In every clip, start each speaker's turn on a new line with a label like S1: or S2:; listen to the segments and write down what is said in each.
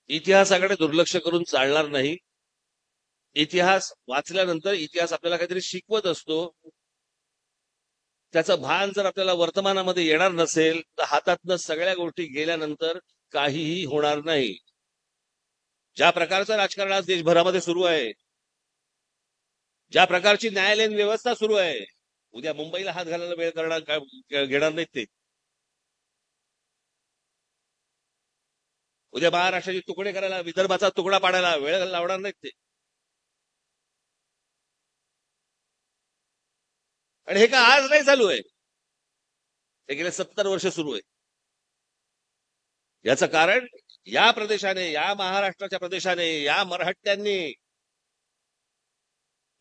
S1: इतिहासाकडे दुर्लक्ष करून चालणार नाही. इतिहास वाचल्यानंतर इतिहास आपल्याला काहीतरी शिकवत असतो. त्याचं भान जर आपल्याला वर्तमानामध्ये येणार नसेल तर हातातनं सगळ्या गोष्टी गेल्यानंतर काहीही होणार नाही. ज्या प्रकारचं राजकारण आज देशभरामध्ये सुरू आहे, ज्या प्रकारची न्यायालयीन व्यवस्था सुरू आहे, उद्या मुंबईला हात घालायला वेळ घेणार नाहीत ते. उद्या महाराष्ट्राचे तुकडे करायला, विदर्भाचा तुकडा पाडायला वेळ लावणार नाहीत ते. आणि हे का आज नाही चालू आहे, हे गेले 70 वर्ष सुरू आहे. याचं कारण या प्रदेशाने, या महाराष्ट्राच्या प्रदेशाने, या मराठ्यांनी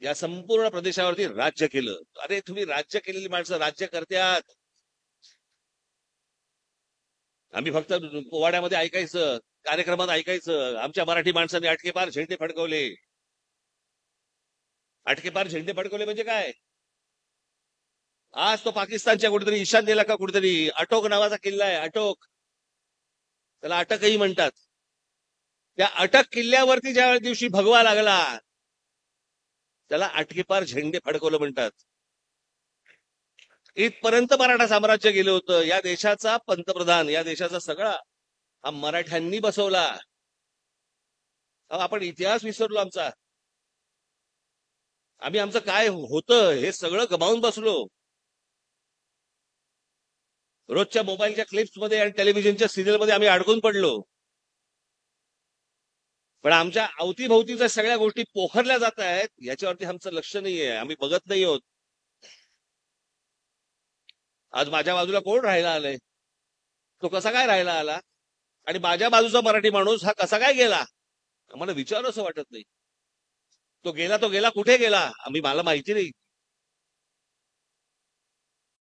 S1: या संपूर्ण प्रदेशावरती राज्य केलं. अरे तुम्ही राज्य केलेली माणसं राज्य करत्यात. आम्ही फक्त पोवाड्यामध्ये ऐकायचं, कार्यक्रमात ऐकायचं, आमच्या मराठी माणसांनी अटकेपार झेंडे फडकवले. अटकेपार झेंडे फडकवले म्हणजे काय? आज तो पाकिस्तानच्या कुठेतरी ईशान्येला का कुठेतरी अटोक नावाचा किल्ला आहे, अटोक, त्याला अटकही म्हणतात. त्या अटक किल्ल्यावरती ज्या दिवशी भगवा लागला त्याला अटकेपार झेंडे फडकवलं म्हणतात. इथपर्यंत मराठा साम्राज्य गेलं होतं. या देशाचा पंतप्रधान, या देशाचा सगळा हा मराठ्यांनी बसवला. आपण इतिहास विसरलो आमचा. आम्ही आमचं काय होतं हे सगळं गमावून बसलो. रोजच्या मोबाईलच्या क्लिप्समध्ये आणि टेलिव्हिजनच्या सिरियलमध्ये आम्ही अडकून पडलो. पण आमच्या अवतीभोवतीच्या सगळ्या गोष्टी पोखरल्या जात आहेत याच्यावरती आमचं लक्ष नाहीये, आम्ही बघत नाही आहोत. आज माझ्या बाजूला कोण राहायला आलंय, तो कसा काय राहायला आला, आणि माझ्या बाजूचा मराठी माणूस हा कसा काय गेला, आम्हाला विचार असं वाटत नाही. तो गेला कुठे गेला, मला माहिती नाही.